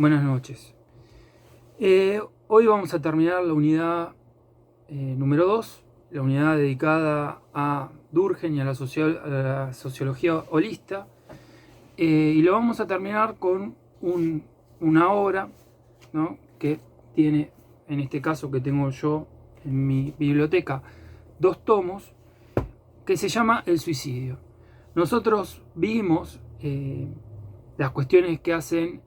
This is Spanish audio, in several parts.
Buenas noches. Hoy vamos a terminar la unidad número 2, la unidad dedicada a Durkheim y a la sociología holista. Y lo vamos a terminar con una obra, ¿no?, que tiene, en este caso que tengo yo en mi biblioteca, 2 tomos, que se llama El suicidio. Nosotros vimos las cuestiones que hacen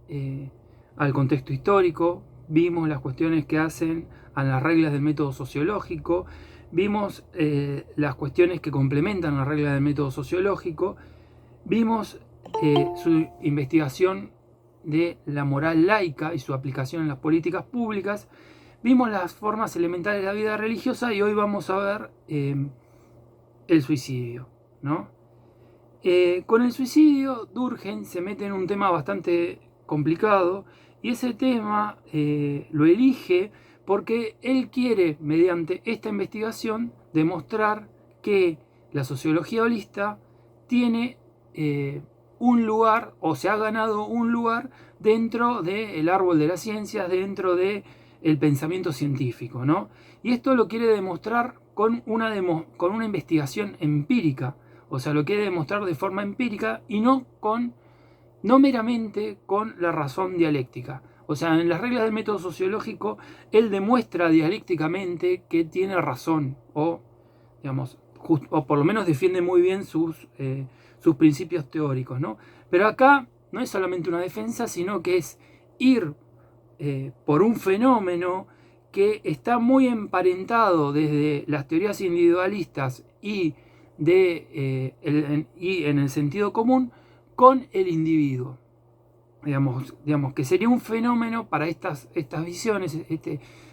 al contexto histórico, vimos las cuestiones que hacen a las reglas del método sociológico, vimos las cuestiones que complementan las reglas del método sociológico, vimos su investigación de la moral laica y su aplicación en las políticas públicas, vimos las formas elementales de la vida religiosa y hoy vamos a ver el suicidio, ¿no? Con el suicidio, Durkheim se mete en un tema bastante complicado y ese tema lo elige porque él quiere, mediante esta investigación, demostrar que la sociología holista tiene un lugar, o se ha ganado un lugar dentro del árbol de las ciencias, dentro del pensamiento científico, ¿no? Y esto lo quiere demostrar con una investigación empírica. O sea, lo quiere demostrar de forma empírica y no meramente con la razón dialéctica. O sea, en las reglas del método sociológico, él demuestra dialécticamente que tiene razón, o, digamos, o por lo menos defiende muy bien sus principios teóricos, ¿no? Pero acá no es solamente una defensa, sino que es ir por un fenómeno que está muy emparentado desde las teorías individualistas y en el sentido común con el individuo. Digamos que sería un fenómeno para estas visiones,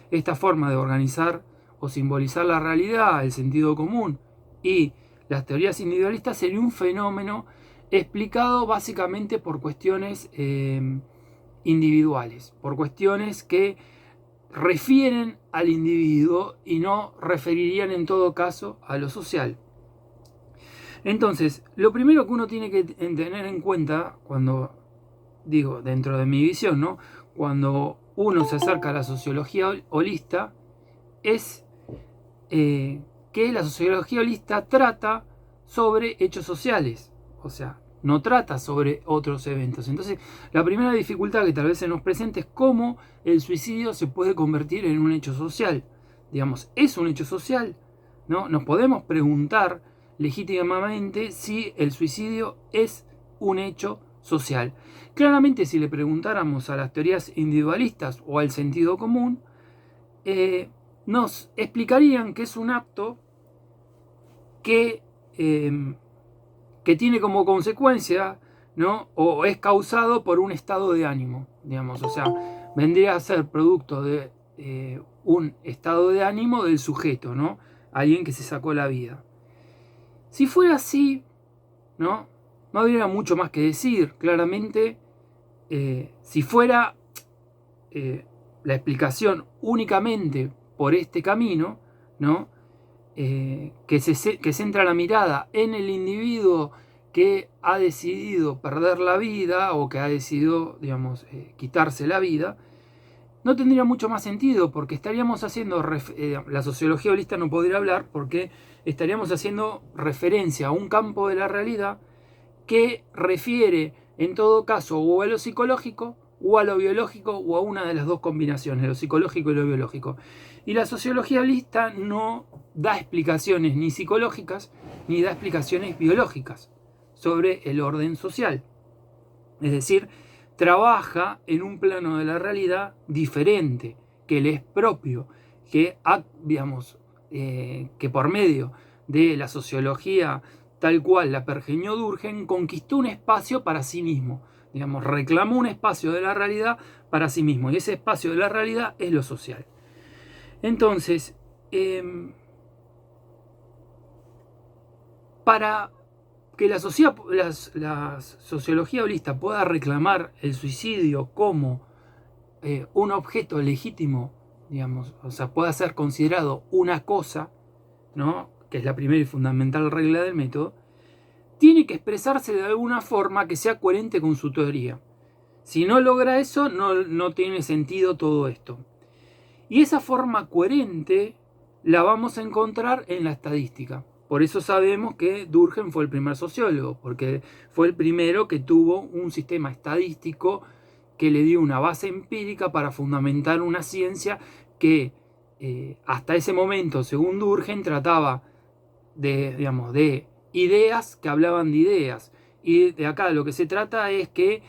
esta forma de organizar o simbolizar la realidad, el sentido común y las teorías individualistas, sería un fenómeno explicado básicamente por cuestiones individuales, por cuestiones que refieren al individuo y no referirían en todo caso a lo social. Entonces, lo primero que uno tiene que tener en cuenta cuando, digo, dentro de mi visión, ¿no?, cuando uno se acerca a la sociología holista, es que la sociología holista trata sobre hechos sociales, o sea, no trata sobre otros eventos. Entonces, la primera dificultad que tal vez se nos presente es cómo el suicidio se puede convertir en un hecho social. Digamos, ¿es un hecho social? ¿No? Nos podemos preguntar legítimamente si el suicidio es un hecho social. Claramente, si le preguntáramos a las teorías individualistas o al sentido común, nos explicarían que es un acto que tiene como consecuencia, ¿no?, o es causado por un estado de ánimo, digamos. O sea, vendría a ser producto de un estado de ánimo del sujeto, ¿no?, alguien que se sacó la vida. Si fuera así, no habría mucho más que decir. Claramente, si fuera la explicación únicamente por este camino, ¿no?, que centra la mirada en el individuo que ha decidido perder la vida o que ha decidido, digamos, quitarse la vida, no tendría mucho más sentido, porque estaríamos haciendo, la sociología holista no podría hablar porque estaríamos haciendo referencia a un campo de la realidad que refiere en todo caso o a lo psicológico o a lo biológico o a una de las dos combinaciones, lo psicológico y lo biológico. Y la sociología holista no da explicaciones ni psicológicas ni da explicaciones biológicas sobre el orden social. Es decir, trabaja en un plano de la realidad diferente, que le es propio, que, digamos, que por medio de la sociología tal cual la pergeñó Durkheim, conquistó un espacio para sí mismo. Digamos, reclamó un espacio de la realidad para sí mismo. Y ese espacio de la realidad es lo social. Entonces, para que la sociología holista pueda reclamar el suicidio como un objeto legítimo, digamos, o sea, pueda ser considerado una cosa, ¿no?, que es la primera y fundamental regla del método, tiene que expresarse de alguna forma que sea coherente con su teoría. Si no logra eso, no tiene sentido todo esto. Y esa forma coherente la vamos a encontrar en la estadística. Por eso sabemos que Durkheim fue el primer sociólogo, porque fue el primero que tuvo un sistema estadístico que le dio una base empírica para fundamentar una ciencia que hasta ese momento, según Durkheim, trataba de ideas que hablaban de ideas. Y de acá lo que se trata es que,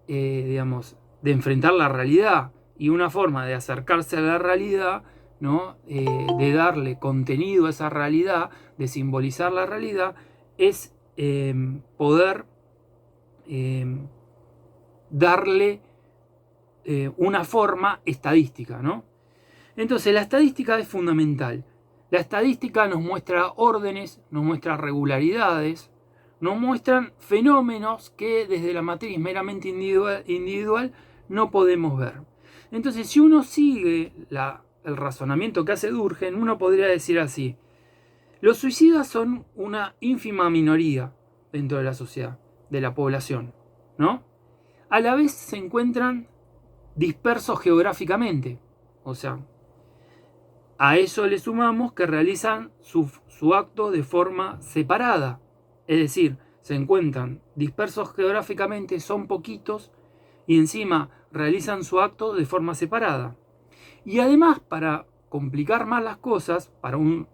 de enfrentar la realidad. Y una forma de acercarse a la realidad, ¿no? De darle contenido a esa realidad, de simbolizar la realidad, es poder darle una forma estadística, ¿no? Entonces la estadística es fundamental. La estadística nos muestra órdenes, nos muestra regularidades, nos muestran fenómenos que desde la matriz meramente individual no podemos ver. Entonces, si uno sigue el razonamiento que hace Durkheim, uno podría decir así: los suicidas son una ínfima minoría dentro de la sociedad, de la población, ¿no? A la vez se encuentran dispersos geográficamente, o sea, a eso le sumamos que realizan su acto de forma separada, es decir, se encuentran dispersos geográficamente, son poquitos, y encima realizan su acto de forma separada. Y además, para complicar más las cosas, para un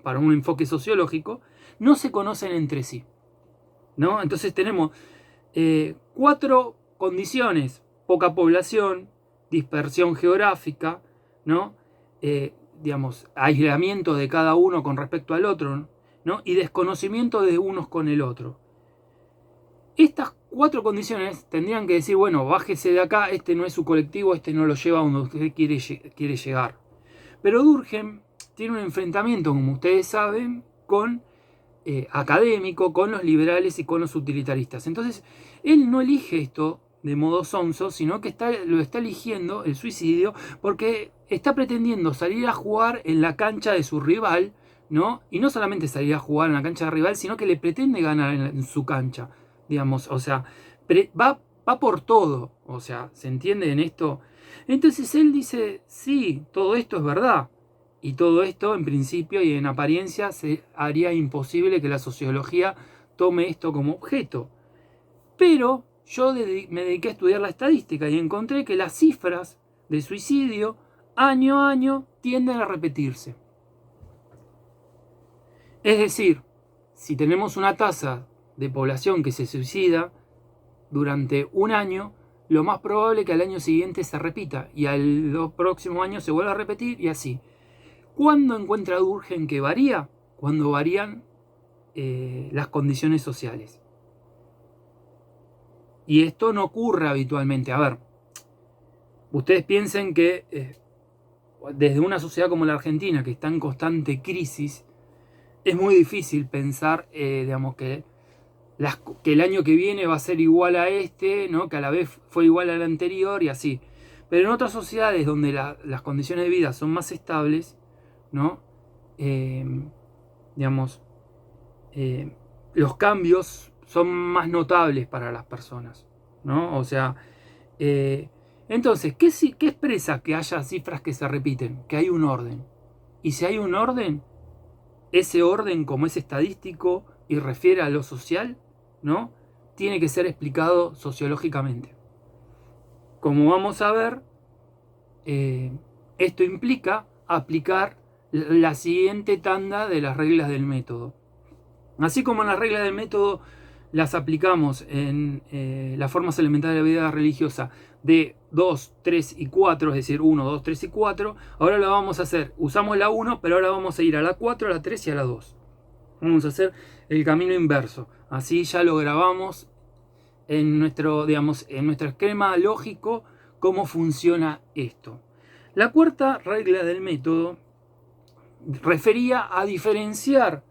enfoque sociológico, no se conocen entre sí, ¿no? Entonces tenemos 4 condiciones: poca población, dispersión geográfica, ¿no? Aislamiento de cada uno con respecto al otro, ¿no? Y desconocimiento de unos con el otro. Estas 4 condiciones tendrían que decir: bueno, bájese de acá, este no es su colectivo, este no lo lleva a donde usted quiere llegar. Pero Durkheim tiene un enfrentamiento, como ustedes saben, con académico, con los liberales y con los utilitaristas. Entonces, él no elige esto de modo sonso, sino que lo está eligiendo, el suicidio, porque está pretendiendo salir a jugar en la cancha de su rival, ¿no? Y no solamente salir a jugar en la cancha de rival, sino que le pretende ganar en su cancha, digamos, o sea, va por todo, o sea, ¿se entiende en esto? Entonces él dice: sí, todo esto es verdad, y todo esto en principio y en apariencia se haría imposible que la sociología tome esto como objeto. Pero yo me dediqué a estudiar la estadística y encontré que las cifras de suicidio año a año tienden a repetirse. Es decir, si tenemos una tasa de población que se suicida durante un año, lo más probable es que al año siguiente se repita y al próximo año se vuelva a repetir y así. ¿Cuándo encuentra Durkheim que varía? Cuando varían las condiciones sociales. Y esto no ocurre habitualmente. A ver, ustedes piensen que desde una sociedad como la Argentina, que está en constante crisis, es muy difícil pensar, que el año que viene va a ser igual a este, ¿no? Que a la vez fue igual al anterior y así. Pero en otras sociedades donde las condiciones de vida son más estables, ¿no? Los cambios son más notables para las personas, ¿no? O sea, entonces, ¿qué expresa que haya cifras que se repiten? Que hay un orden. Y si hay un orden, ese orden, como es estadístico y refiere a lo social, ¿no? Tiene que ser explicado sociológicamente. Como vamos a ver, esto implica aplicar la siguiente tanda de las reglas del método. Así como las reglas del método las aplicamos en las formas elementales de la vida religiosa de 2, 3 y 4, es decir, 1, 2, 3 y 4, ahora lo vamos a hacer. Usamos la 1, pero ahora vamos a ir a la 4, a la 3 y a la 2. Vamos a hacer el camino inverso. Así ya lo grabamos en nuestro esquema lógico cómo funciona esto. La cuarta regla del método refería a diferenciar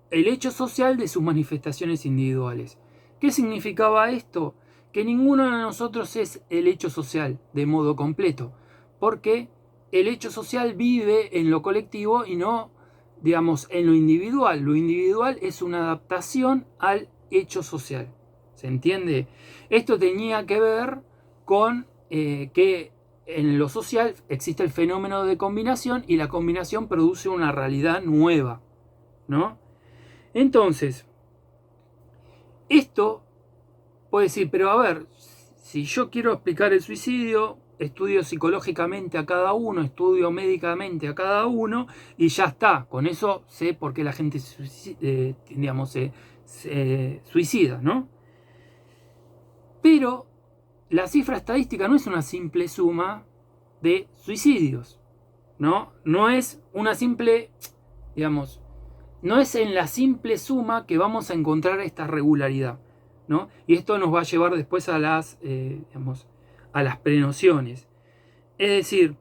el hecho social de sus manifestaciones individuales. ¿Qué significaba esto? Que ninguno de nosotros es el hecho social de modo completo, porque el hecho social vive en lo colectivo y no, en lo individual. Lo individual es una adaptación al hecho social. ¿Se entiende? Esto tenía que ver con que en lo social existe el fenómeno de combinación y la combinación produce una realidad nueva, ¿no? Entonces, esto puede decir, pero a ver, si yo quiero explicar el suicidio, estudio psicológicamente a cada uno, estudio médicamente a cada uno y ya está. Con eso sé por qué la gente se suicida, ¿no? Pero la cifra estadística no es una simple suma de suicidios, ¿no? No es una simple, digamos, no es en la simple suma que vamos a encontrar esta regularidad, ¿no? Y esto nos va a llevar después a a las prenociones. Es decir,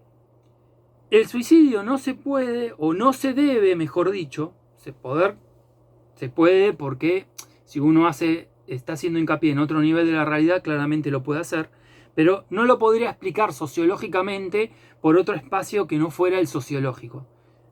el suicidio no se puede, o no se debe, mejor dicho, se puede porque si uno está haciendo hincapié en otro nivel de la realidad, claramente lo puede hacer, pero no lo podría explicar sociológicamente por otro espacio que no fuera el sociológico.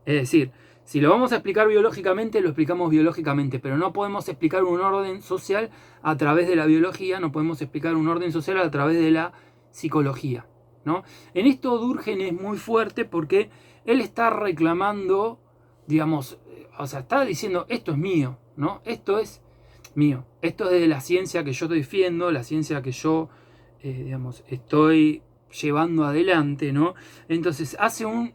Es decir, si lo vamos a explicar biológicamente, lo explicamos biológicamente, pero no podemos explicar un orden social a través de la biología, no podemos explicar un orden social a través de la psicología, ¿no? En esto Durkheim es muy fuerte porque él está reclamando, digamos, o sea, está diciendo, esto es mío, ¿no? Esto es mío. Esto es de la ciencia que yo defiendo, la ciencia que yo, estoy llevando adelante, ¿no? Entonces hace un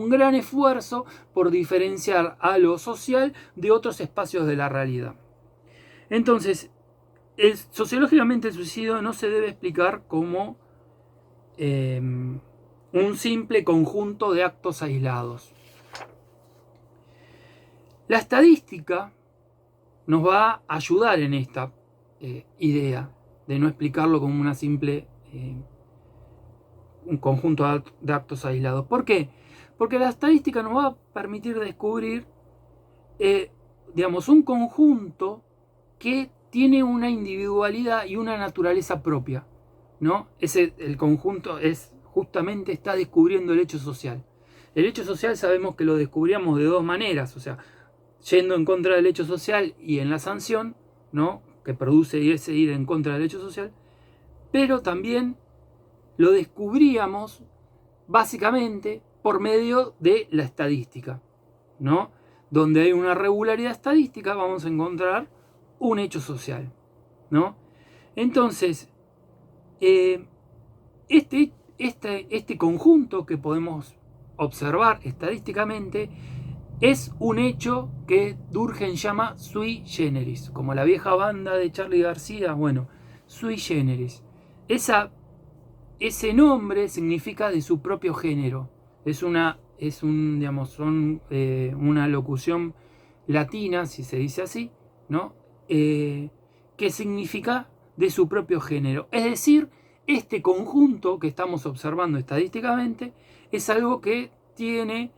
gran esfuerzo por diferenciar a lo social de otros espacios de la realidad. Entonces, sociológicamente el suicidio no se debe explicar como un simple conjunto de actos aislados. La estadística nos va a ayudar en esta idea de no explicarlo como una simple un conjunto de actos aislados. ¿Por qué? Porque la estadística nos va a permitir descubrir un conjunto que tiene una individualidad y una naturaleza propia, ¿no? El conjunto justamente está descubriendo el hecho social. El hecho social sabemos que lo descubríamos de dos maneras, o sea, yendo en contra del hecho social y en la sanción, ¿no? Que produce ese ir en contra del hecho social, pero también lo descubríamos básicamente por medio de la estadística, ¿no? Donde hay una regularidad estadística vamos a encontrar un hecho social, ¿no? Entonces, este conjunto que podemos observar estadísticamente es un hecho que Durkheim llama sui generis, como la vieja banda de Charly García, bueno, sui generis. Ese nombre significa de su propio género. Una locución latina, si se dice así, ¿no? Que significa de su propio género. Es decir, este conjunto que estamos observando estadísticamente es algo que tiene,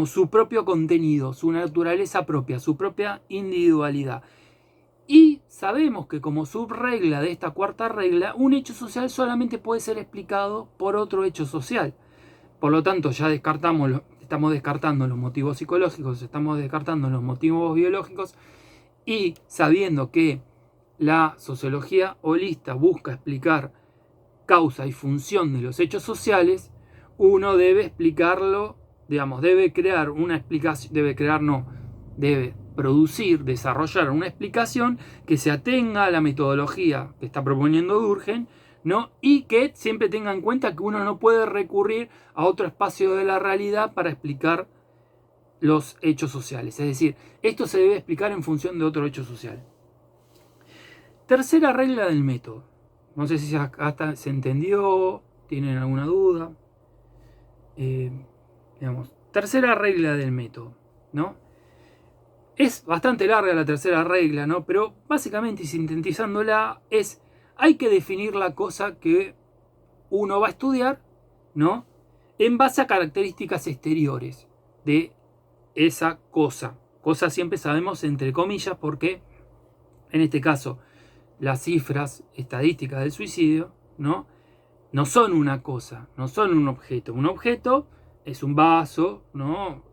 su propio contenido, su naturaleza propia, su propia individualidad. Y sabemos que como subregla de esta cuarta regla, un hecho social solamente puede ser explicado por otro hecho social. Por lo tanto, ya estamos descartando los motivos psicológicos, estamos descartando los motivos biológicos, y sabiendo que la sociología holista busca explicar causa y función de los hechos sociales, uno debe explicarlo, debe crear una explicación, debe producir, desarrollar una explicación que se atenga a la metodología que está proponiendo Durkheim, ¿no? Y que siempre tenga en cuenta que uno no puede recurrir a otro espacio de la realidad para explicar los hechos sociales. Es decir, esto se debe explicar en función de otro hecho social. Tercera regla del método. No sé si hasta se entendió, tienen alguna duda. Tercera regla del método, ¿no? Es bastante larga la tercera regla, ¿no? Pero básicamente, sintetizándola, hay que definir la cosa que uno va a estudiar, ¿no? En base a características exteriores de esa cosa. Cosa siempre sabemos entre comillas porque, en este caso, las cifras estadísticas del suicidio, ¿no? No son una cosa, no son un objeto. Un objeto es un vaso, ¿no?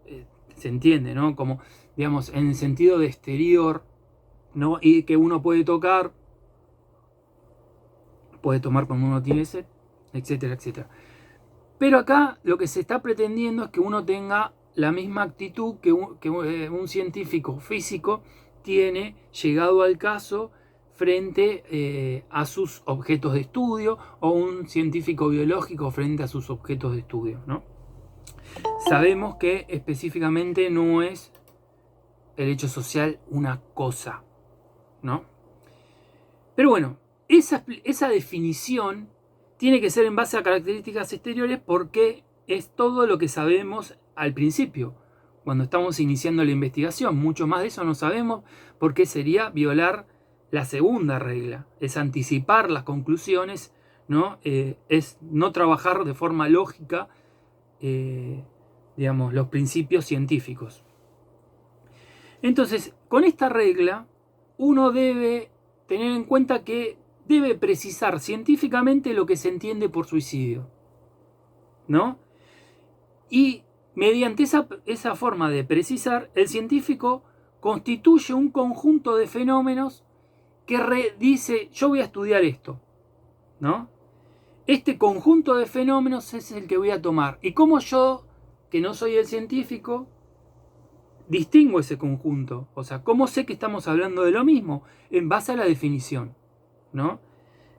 Se entiende, ¿no? Como, en el sentido de exterior, ¿no? Y que uno puede tocar puede tomar cuando uno tiene sed, etcétera, etcétera. Pero acá lo que se está pretendiendo es que uno tenga la misma actitud que un científico físico tiene llegado al caso frente a sus objetos de estudio, o un científico biológico frente a sus objetos de estudio, ¿no? Sabemos que específicamente no es el hecho social una cosa, ¿no? Pero bueno, esa definición tiene que ser en base a características exteriores, porque es todo lo que sabemos al principio, cuando estamos iniciando la investigación. Mucho más de eso no sabemos, porque sería violar la segunda regla, es anticipar las conclusiones, ¿no? Es no trabajar de forma lógica, digamos, los principios científicos. Entonces, con esta regla, uno debe tener en cuenta que debe precisar científicamente lo que se entiende por suicidio, ¿no? Y mediante esa forma de precisar, el científico constituye un conjunto de fenómenos que dice: yo voy a estudiar esto, ¿no? Este conjunto de fenómenos es el que voy a tomar. Y como yo, que no soy el científico, distingo ese conjunto, o sea, ¿cómo sé que estamos hablando de lo mismo? En base a la definición, ¿no?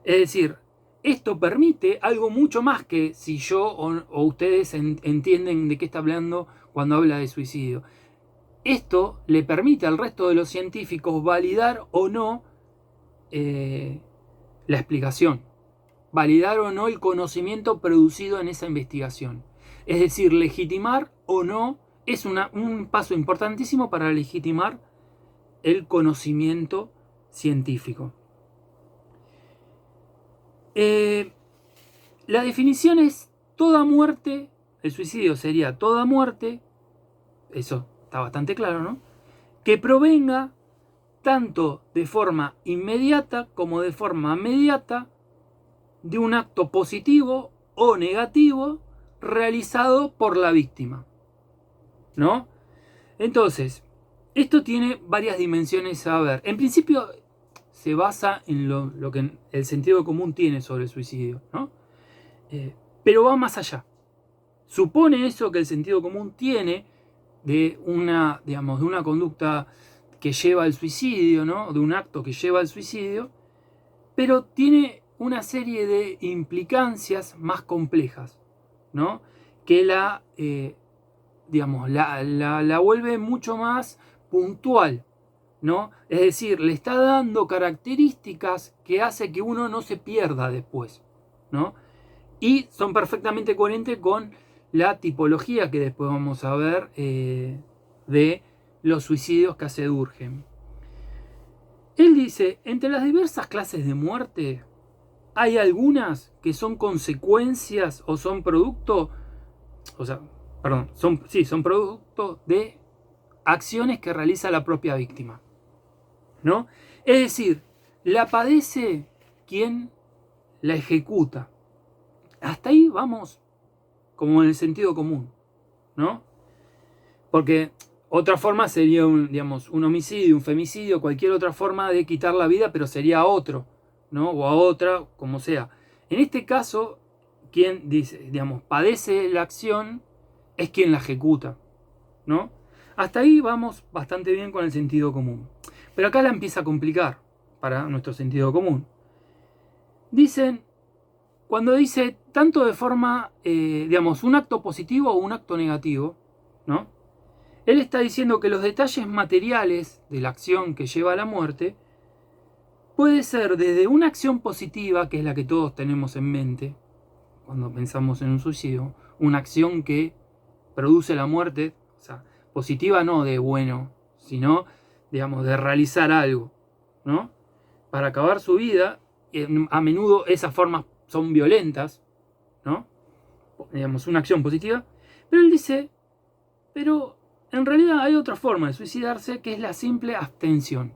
Es decir, esto permite algo mucho más que si yo o ustedes entienden de qué está hablando cuando habla de suicidio. Esto le permite al resto de los científicos validar o no la explicación, validar o no el conocimiento producido en esa investigación. Es decir, legitimar o no es un paso importantísimo para legitimar el conocimiento científico. La definición es toda muerte, el suicidio sería toda muerte, eso está bastante claro, ¿no? Que provenga tanto de forma inmediata como de forma mediata de un acto positivo o negativo realizado por la víctima, ¿no? Entonces, esto tiene varias dimensiones a ver. En principio, se basa en lo que el sentido común tiene sobre el suicidio, ¿no? Pero va más allá. Supone eso que el sentido común tiene de una conducta que lleva al suicidio, ¿no? De un acto que lleva al suicidio, pero tiene una serie de implicancias más complejas, ¿no? Que la vuelve mucho más puntual, ¿no? Es decir, le está dando características que hace que uno no se pierda después, ¿no? Y son perfectamente coherentes con la tipología que después vamos a ver de los suicidios que hace Durkheim. Él dice: entre las diversas clases de muerte hay algunas que son consecuencias o son producto, son producto de acciones que realiza la propia víctima, ¿no? Es decir, la padece quien la ejecuta. Hasta ahí vamos como en el sentido común, ¿no? Porque otra forma sería un homicidio, un femicidio, cualquier otra forma de quitar la vida, pero sería a otro, ¿no? O a otra, como sea. En este caso, quien dice, padece la acción es quien la ejecuta, ¿no? Hasta ahí vamos bastante bien con el sentido común. Pero acá la empieza a complicar para nuestro sentido común. Cuando dice tanto de forma, un acto positivo o un acto negativo, ¿no? Él está diciendo que los detalles materiales de la acción que lleva a la muerte puede ser desde una acción positiva, que es la que todos tenemos en mente cuando pensamos en un suicidio, una acción que produce la muerte, o sea, positiva no de bueno, sino, de realizar algo, ¿no? Para acabar su vida. A menudo esas formas son violentas, ¿no? Una acción positiva. Pero él dice, pero en realidad hay otra forma de suicidarse, que es la simple abstención.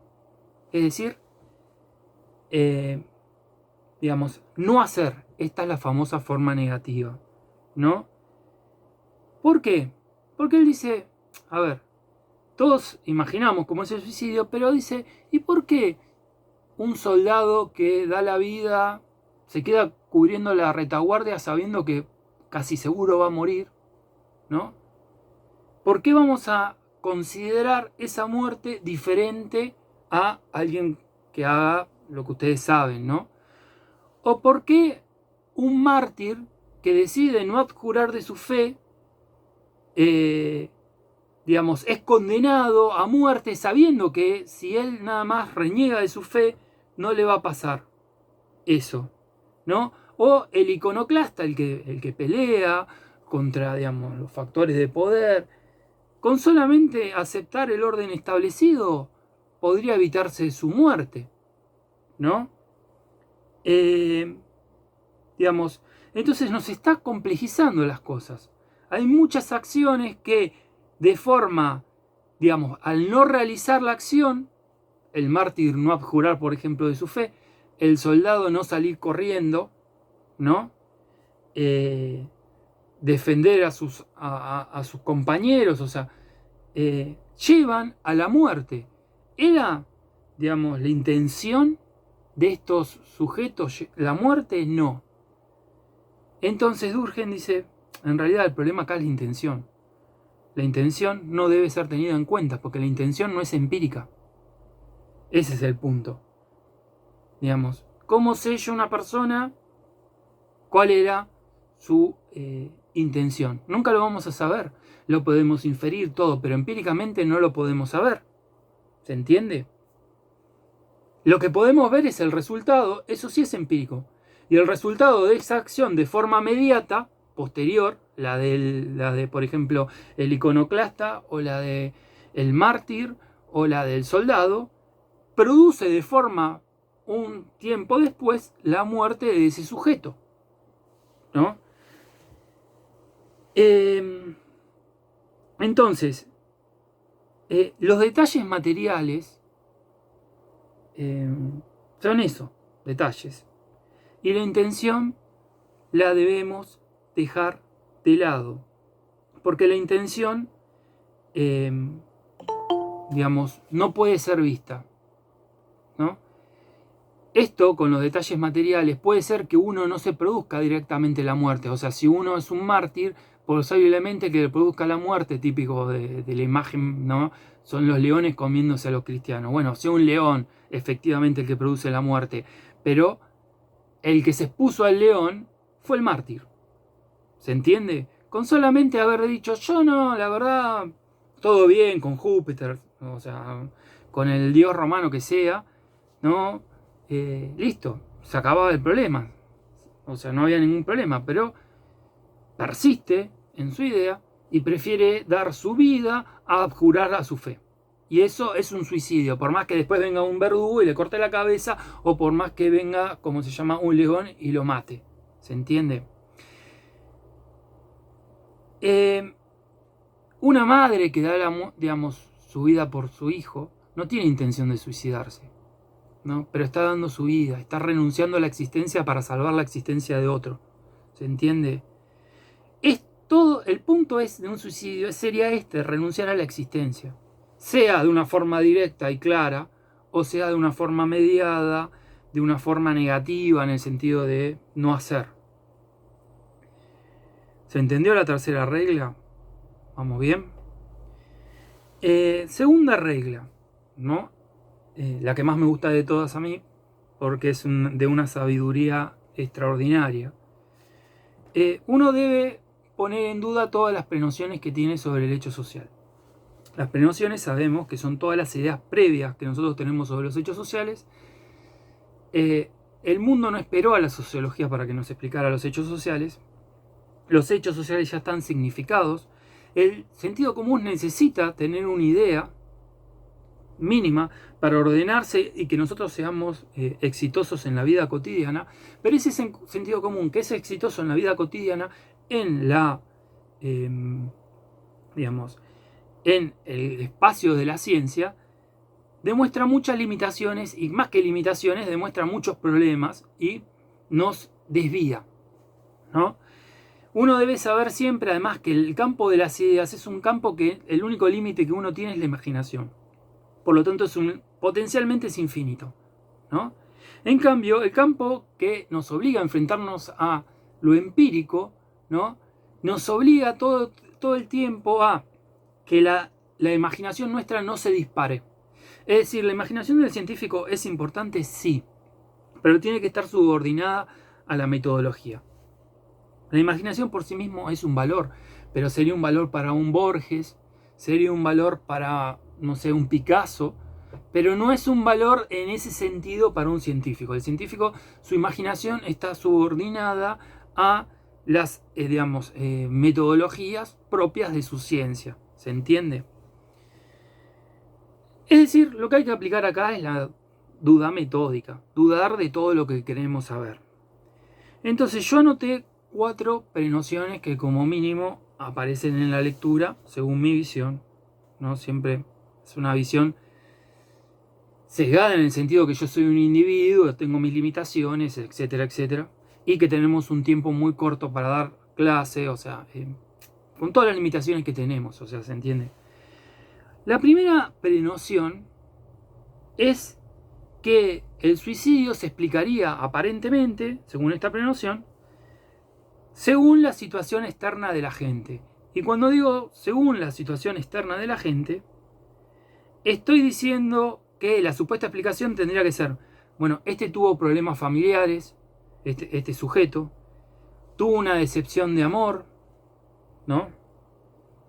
Es decir, no hacer. Esta es la famosa forma negativa, ¿no? ¿Por qué? Porque él dice, a ver, todos imaginamos cómo es el suicidio, pero dice, ¿y por qué un soldado que da la vida se queda cubriendo la retaguardia sabiendo que casi seguro va a morir, ¿no? ¿Por qué vamos a considerar esa muerte diferente a alguien que haga lo que ustedes saben, ¿no? ¿O por qué un mártir que decide no abjurar de su fe, digamos, es condenado a muerte sabiendo que si él nada más reniega de su fe, no le va a pasar eso, ¿no? O el iconoclasta, el que pelea contra, digamos, los factores de poder, con solamente aceptar el orden establecido, podría evitarse su muerte, ¿no? Digamos, entonces nos está complejizando las cosas. Hay muchas acciones que de forma, digamos, al no realizar la acción, el mártir no abjurar, por ejemplo, de su fe, el soldado no salir corriendo, ¿no? Defender a sus compañeros, o sea, llevan a la muerte. ¿Era, digamos, la intención de estos sujetos la muerte? No. Entonces Durkheim dice, en realidad el problema acá es la intención. La intención no debe ser tenida en cuenta, porque la intención no es empírica. Ese es el punto. Digamos, ¿cómo sé yo una persona cuál era su intención? Nunca lo vamos a saber. Lo podemos inferir todo, pero empíricamente no lo podemos saber. ¿Se entiende? Lo que podemos ver es el resultado, eso sí es empírico. Y el resultado de esa acción de forma mediata, posterior, la de por ejemplo, el iconoclasta, o la de el mártir, o la del soldado, produce de forma un tiempo después la muerte de ese sujeto, ¿no? Entonces, los detalles materiales son eso, detalles. Y la intención la debemos dejar de lado. Porque la intención, digamos, no puede ser vista, ¿no? Esto con los detalles materiales puede ser que uno no se produzca directamente la muerte. O sea, si uno es un mártir, posiblemente que le produzca la muerte, típico de la imagen, ¿no? Son los leones comiéndose a los cristianos. Bueno, sea un león efectivamente el que produce la muerte, pero el que se expuso al león fue el mártir. ¿Se entiende? Con solamente haber dicho, yo no, la verdad, todo bien con Júpiter, o sea, con el dios romano que sea, ¿no? Listo, se acababa el problema. O sea, no había ningún problema, pero persiste en su idea y prefiere dar su vida a abjurar a su fe. Y eso es un suicidio, por más que después venga un verdugo y le corte la cabeza, o por más que venga, como se llama, un león y lo mate. ¿Se entiende? Una madre que da, digamos, su vida por su hijo, no tiene intención de suicidarse, ¿no? Pero está dando su vida, está renunciando a la existencia para salvar la existencia de otro. ¿Se entiende? Es todo, el punto es de un suicidio sería renunciar a la existencia. Sea de una forma directa y clara, o sea de una forma mediada, de una forma negativa en el sentido de no hacer. ¿Se entendió la tercera regla? ¿Vamos bien? Segunda regla, ¿no? La que más me gusta de todas a mí, porque es de una sabiduría extraordinaria. Uno debe poner en duda todas las prenociones que tiene sobre el hecho social. Las prenociones sabemos que son todas las ideas previas que nosotros tenemos sobre los hechos sociales. El mundo no esperó a la sociología para que nos explicara los hechos sociales. Los hechos sociales ya están significados. El sentido común necesita tener una idea mínima para ordenarse y que nosotros seamos exitosos en la vida cotidiana, pero ese sentido común que es exitoso en la vida cotidiana, en la, digamos, en el espacio de la ciencia, demuestra muchas limitaciones y más que limitaciones demuestra muchos problemas y nos desvía, ¿no? Uno debe saber siempre además que el campo de las ideas es un campo que el único límite que uno tiene es la imaginación. Por lo tanto, potencialmente es infinito, ¿no? En cambio, el campo que nos obliga a enfrentarnos a lo empírico, ¿no? Nos obliga todo el tiempo a que la imaginación nuestra no se dispare. Es decir, la imaginación del científico es importante, sí, pero tiene que estar subordinada a la metodología. La imaginación por sí mismo es un valor, pero sería un valor para un Borges, sería un valor para, no sé, un Picasso, pero no es un valor en ese sentido para un científico. El científico, su imaginación está subordinada a las, metodologías propias de su ciencia. ¿Se entiende? Es decir, lo que hay que aplicar acá es la duda metódica, dudar de todo lo que queremos saber. Entonces yo anoté 4 prenociones que como mínimo aparecen en la lectura según mi visión, ¿no? Siempre es una visión sesgada en el sentido que yo soy un individuo, tengo mis limitaciones, etcétera, etcétera, y que tenemos un tiempo muy corto para dar clase, o sea, con todas las limitaciones que tenemos, o sea, ¿se entiende? La primera prenoción es que el suicidio se explicaría aparentemente, según esta prenoción, según la situación externa de la gente. Y cuando digo según la situación externa de la gente, estoy diciendo que la supuesta explicación tendría que ser, bueno, este tuvo problemas familiares, este sujeto, tuvo una decepción de amor, ¿no?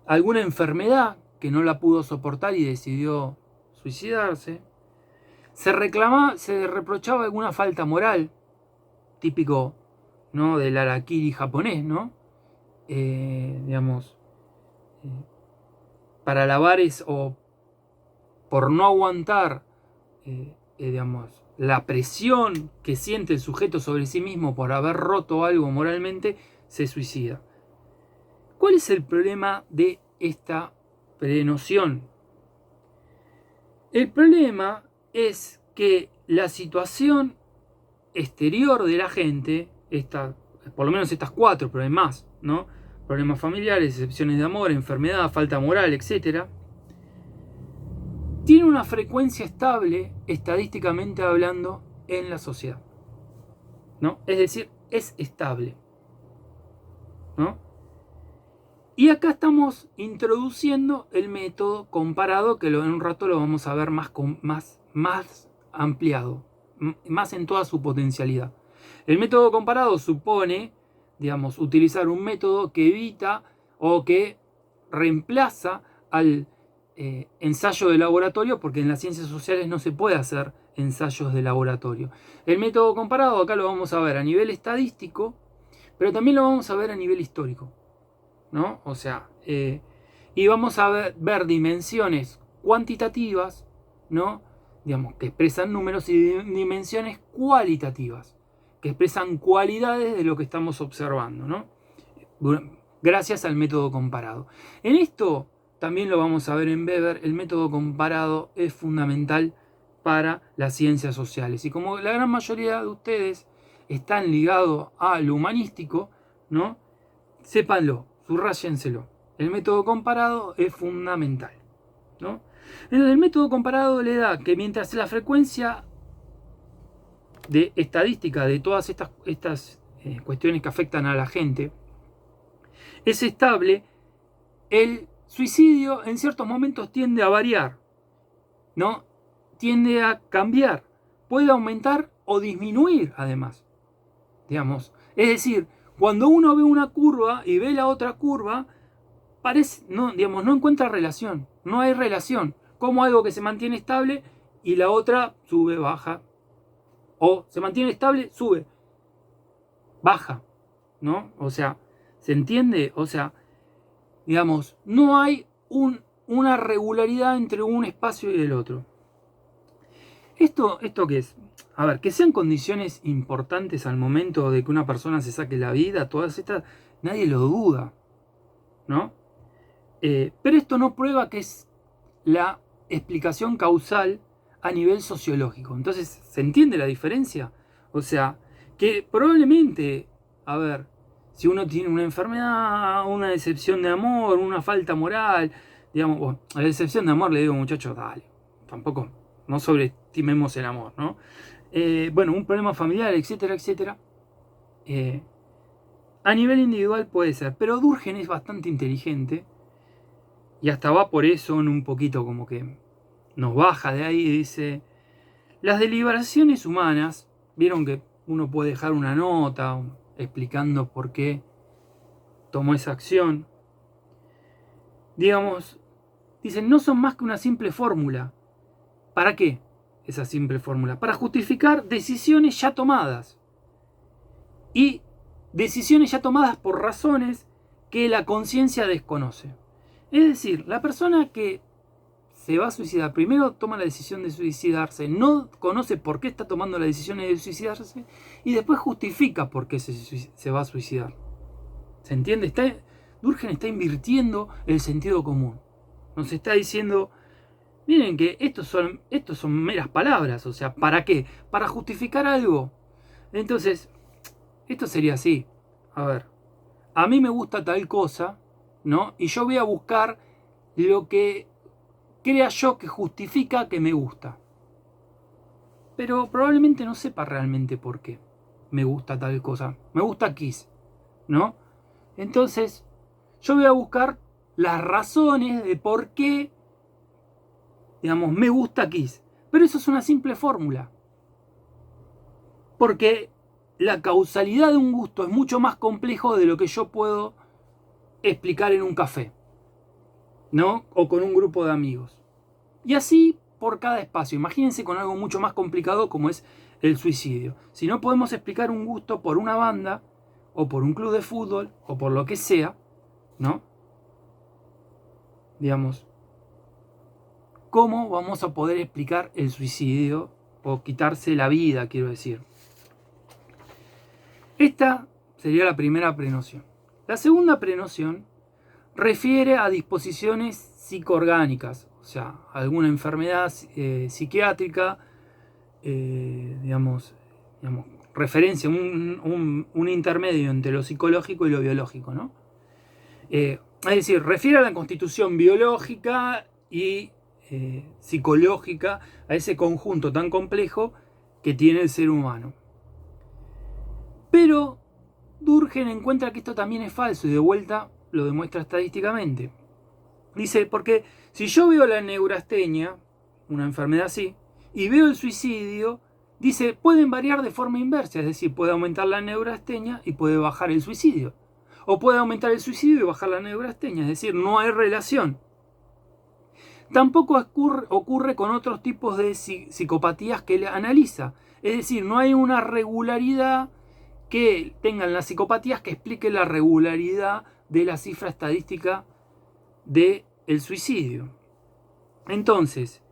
Alguna enfermedad que no la pudo soportar y decidió suicidarse. Se reprochaba alguna falta moral, típico, ¿no?, del harakiri japonés, ¿no? Digamos, para alabares o por no aguantar, digamos, la presión que siente el sujeto sobre sí mismo por haber roto algo moralmente, se suicida. ¿Cuál es el problema de esta prenoción? El problema es que la situación exterior de la gente, por lo menos estas 4, pero hay más, ¿no? Problemas familiares, decepciones de amor, enfermedad, falta moral, etc., tiene una frecuencia estable, estadísticamente hablando, en la sociedad, ¿no? Es decir, es estable, ¿no? Y acá estamos introduciendo el método comparado, que en un rato lo vamos a ver más ampliado, más en toda su potencialidad. El método comparado supone, digamos, utilizar un método que evita o que reemplaza al ensayo de laboratorio, porque en las ciencias sociales no se puede hacer ensayos de laboratorio. El método comparado acá lo vamos a ver a nivel estadístico, pero también lo vamos a ver a nivel histórico, ¿no? O sea, y vamos a ver dimensiones cuantitativas, ¿no?, digamos, que expresan números, y dimensiones cualitativas, que expresan cualidades de lo que estamos observando, ¿no?, gracias al método comparado. En esto también lo vamos a ver en Weber. El método comparado es fundamental para las ciencias sociales. Y como la gran mayoría de ustedes están ligados a lo humanístico, ¿no?, sépanlo, subrayénselo. El método comparado es fundamental, ¿no? Entonces, el método comparado le da que mientras la frecuencia de estadística de todas estas cuestiones que afectan a la gente es estable, el suicidio en ciertos momentos tiende a variar, ¿no? Tiende a cambiar, puede aumentar o disminuir además, digamos. Es decir, cuando uno ve una curva y ve la otra curva, no encuentra relación, no hay relación, como algo que se mantiene estable y la otra sube, baja, o se mantiene estable, sube, baja, ¿no? O sea, ¿se entiende? O sea, digamos, no hay una regularidad entre un espacio y el otro. ¿Esto qué es? A ver, que sean condiciones importantes al momento de que una persona se saque la vida, todas estas, nadie lo duda, ¿no? Pero esto no prueba que es la explicación causal a nivel sociológico. Entonces, ¿se entiende la diferencia? O sea, que probablemente, a ver, si uno tiene una enfermedad, una decepción de amor, una falta moral, digamos, bueno, a la decepción de amor le digo, muchachos, dale, tampoco, no sobreestimemos el amor, ¿no? un problema familiar, etcétera, etcétera. A nivel individual puede ser, pero Durkheim es bastante inteligente y hasta va por eso en un poquito como que nos baja de ahí y dice: las deliberaciones humanas, vieron que uno puede dejar una nota explicando por qué tomó esa acción, digamos, dicen, no son más que una simple fórmula. ¿Para qué esa simple fórmula? Para justificar decisiones ya tomadas. Y decisiones ya tomadas por razones que la conciencia desconoce. Es decir, la persona que se va a suicidar, primero toma la decisión de suicidarse, no conoce por qué está tomando la decisión de suicidarse y después justifica por qué se va a suicidar. ¿Se entiende? Durkheim está invirtiendo el sentido común. Nos está diciendo, miren que estos son meras palabras, o sea, ¿para qué? Para justificar algo. Entonces, esto sería así. A ver, a mí me gusta tal cosa, ¿no? Y yo voy a buscar lo que crea yo que justifica que me gusta. Pero probablemente no sepa realmente por qué me gusta tal cosa. Me gusta Kiss, ¿no? Entonces, yo voy a buscar las razones de por qué, digamos, me gusta Kiss. Pero eso es una simple fórmula. Porque la causalidad de un gusto es mucho más complejo de lo que yo puedo explicar en un café, ¿no? O con un grupo de amigos. Y así por cada espacio. Imagínense con algo mucho más complicado como es el suicidio. Si no podemos explicar un gusto por una banda, o por un club de fútbol, o por lo que sea, ¿no? Digamos, ¿cómo vamos a poder explicar el suicidio o quitarse la vida, quiero decir? Esta sería la primera prenoción. La segunda prenoción refiere a disposiciones psicoorgánicas, o sea, alguna enfermedad psiquiátrica, referencia, un intermedio entre lo psicológico y lo biológico, ¿no? Es decir, refiere a la constitución biológica y psicológica, a ese conjunto tan complejo que tiene el ser humano. Pero Durkheim encuentra que esto también es falso y de vuelta lo demuestra estadísticamente. Dice, porque si yo veo la neurastenia, una enfermedad así, y veo el suicidio, dice, pueden variar de forma inversa, es decir, puede aumentar la neurastenia y puede bajar el suicidio. O puede aumentar el suicidio y bajar la neurastenia, es decir, no hay relación. Tampoco ocurre con otros tipos de psicopatías que él analiza. Es decir, no hay una regularidad que tengan las psicopatías que explique la regularidad de la cifra estadística del suicidio. Entonces,